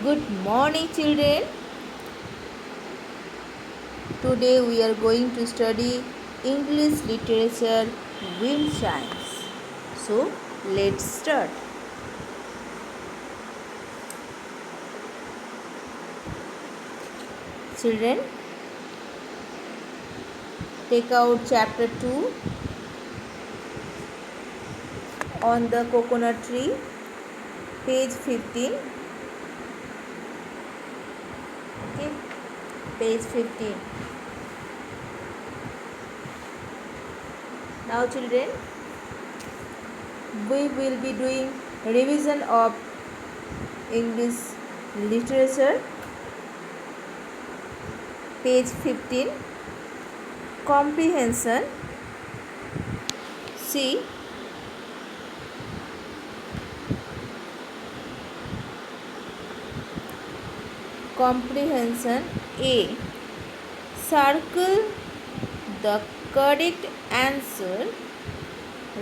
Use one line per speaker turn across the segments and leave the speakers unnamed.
Good morning, children. Today we are going to study English literature wind chimes. So, let's start. Children, take out chapter 2 on the coconut tree, page 15. Okay, page 15. Now, children, we will be doing revision of English literature, page 15, comprehension. See, comprehension A. Circle the correct answer.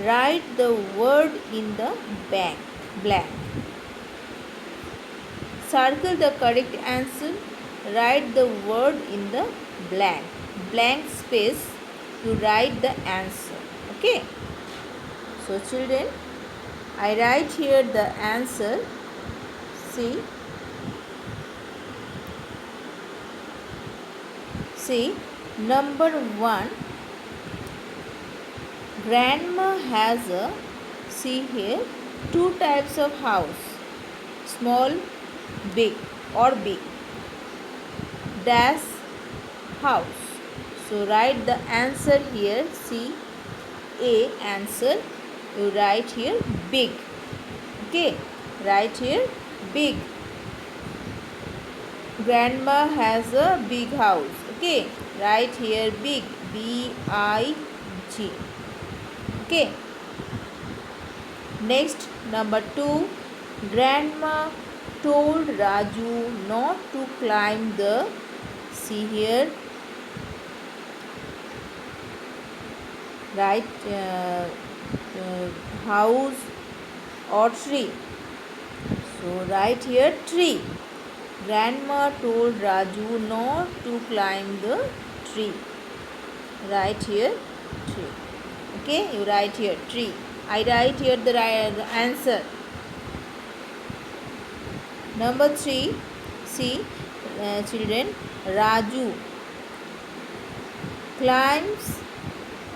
Write the word in the blank. Circle the correct answer. Write the word in the blank space to write the answer. Okay. So children, I write here the answer. See, number 1. Grandma has see here, 2 types of house, small, big or big. Dash house. So write the answer here. See, A answer. You write here big. Okay, write here big. Grandma has a big house. Okay, write here big. B-I-G. Okay. Next, number 2. Grandma told Raju not to climb the, see here, right, house or tree. So write here tree. Grandma told Raju not to climb the tree. Write here tree. Okay, you write here tree. I write here the answer. Number 3. See, children, Raju climbs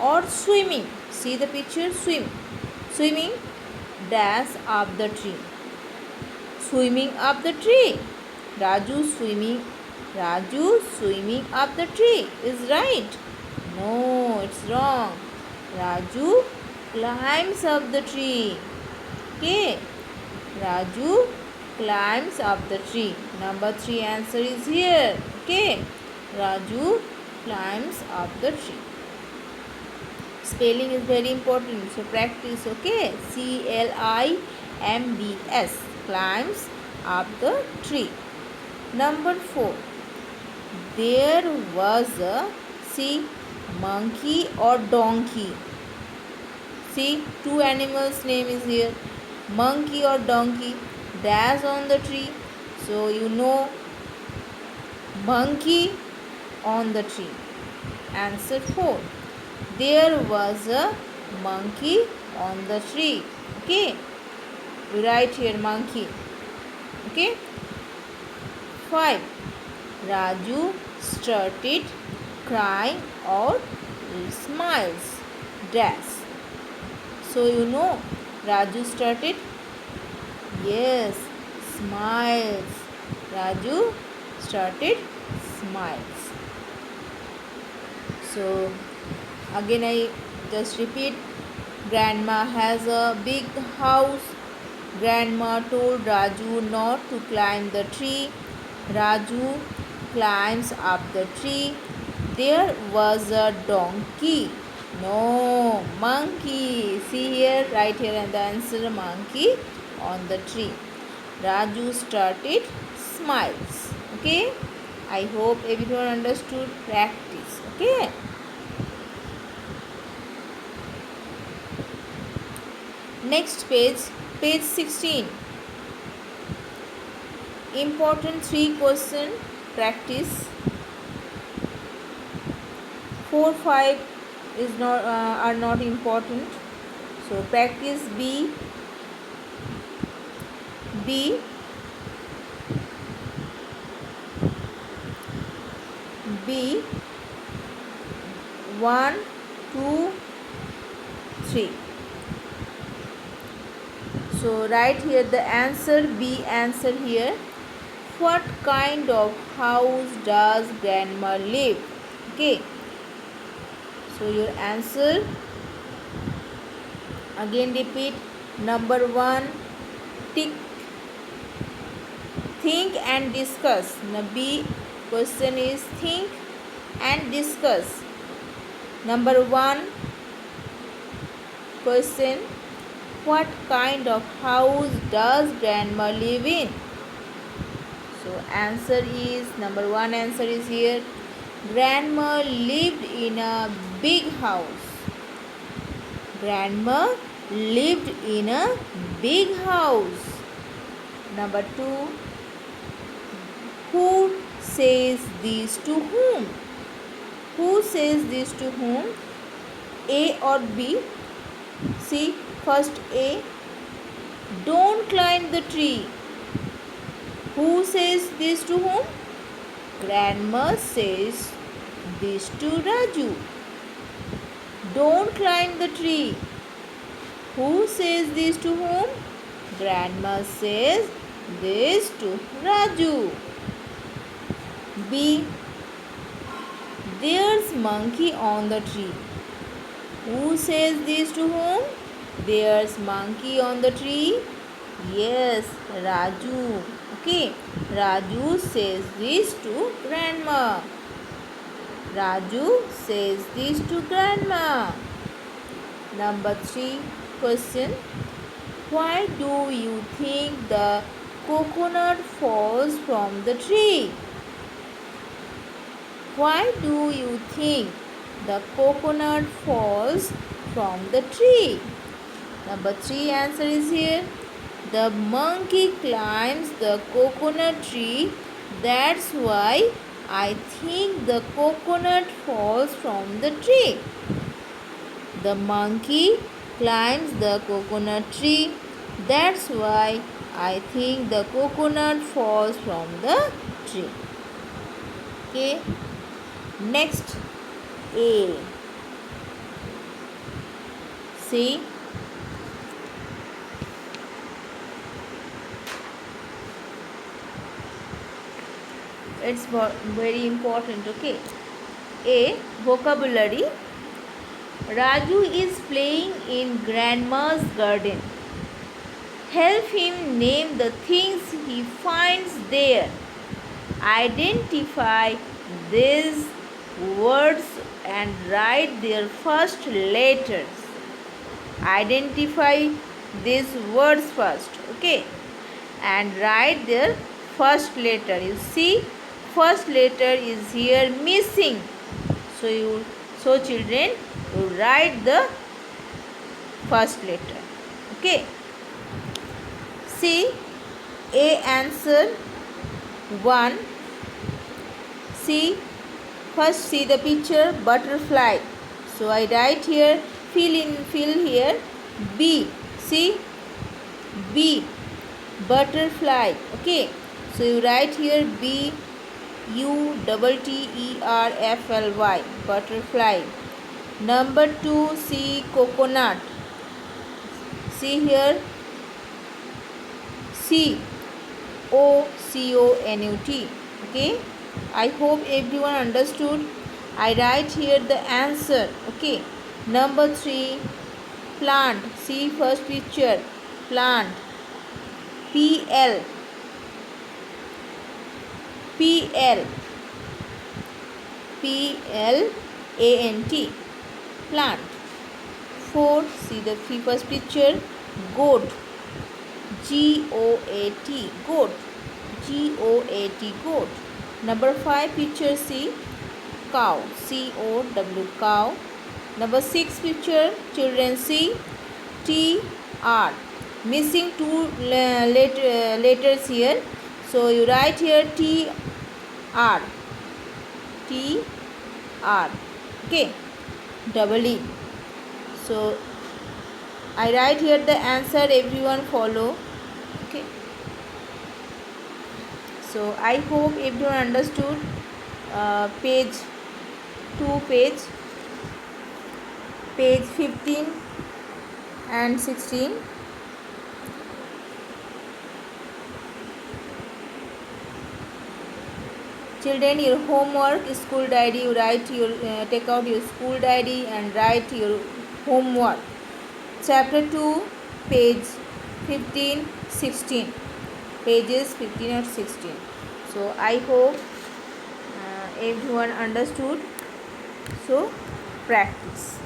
or swimming. See the picture, swimming dash up the tree. Swimming up the tree. Raju swimming up the tree is right. No, it's wrong. Raju climbs up the tree. Okay, Raju climbs up the tree. Number 3 answer is here. Okay, Raju climbs up the tree. Spelling is very important, so practice. Okay, C-L-I-M-B-S, climbs up the tree. Number 4. There was a, see, monkey or donkey. See, 2 animals name is here. Monkey or donkey dash on the tree. So you know monkey on the tree. Answer 4. There was a monkey on the tree. Okay, you write here monkey. Okay. 5. Raju started crying or smiles dash. So you know Raju started, yes, smiles. Raju started smiles. So again I just repeat. Grandma has a big house. Grandma told Raju not to climb the tree. Raju climbs up the tree. There was a donkey. No, monkey. See here, right here, and the answer monkey on the tree. Raju started smiles. Okay, I hope everyone understood. Practice. Okay. Next page, page 16. important 3 question practice. 4 5 is not are not important, so practice b b 1 2 3. So write here the answer. B answer here. What kind of house does grandma live? Okay, so your answer, again repeat. Number 1, tick. Think and discuss. Now B question is think and discuss. Number 1 question, what kind of house does grandma live in? So answer is, number 1 answer is here. Grandma lived in a big house. Grandma lived in a big house. Number 2, who says this to whom? Who says this to whom? A or B? See, first A. Don't climb the tree. Who says this to whom? Grandma says this to Raju. Don't climb the tree. Who says this to whom? Grandma says this to Raju. B. There's monkey on the tree. Who says this to whom? There's monkey on the tree. Yes, Raju. Okay, Raju says this to grandma. Raju says this to grandma. Number 3 question. Why do you think the coconut falls from the tree? Why do you think the coconut falls from the tree? Number 3 answer is here. The monkey climbs the coconut tree. That's why I think the coconut falls from the tree. The monkey climbs the coconut tree. That's why I think the coconut falls from the tree. Okay. Next, A. See, it's very important. Okay. A. Vocabulary. Raju is playing in grandma's garden. Help him name the things he finds there. Identify these words and write their first letters. Identify these words first, okay, and write their first letter. You see, first letter is here missing. So children, you write the first letter. Okay. See, A answer 1. See, first see the picture, butterfly. So I write here, fill here B. See, B, butterfly. Okay. So you write here BUTTERFLY, butterfly. Number 2, see, coconut. See here, COCONUT. Okay, I hope everyone understood. I write here the answer. Okay. Number 3, plant. See first picture, plant. PL, PLANT, plant. 4, see the first picture, goat. GOAT, goat. GOAT, goat. Number 5 picture, see, cow. COW, cow. Number 6 picture, children, see, TR. Missing 2 letters here. So you write here T R, T R, okay, double E. So I write here the answer, everyone follow, okay. So I hope everyone understood page 2, page 15 and 16. Children, your homework, school diary, you write your take out your school diary and write your homework. Chapter 2, page 15, 16, pages 15 or 16. So I hope everyone understood. So practice.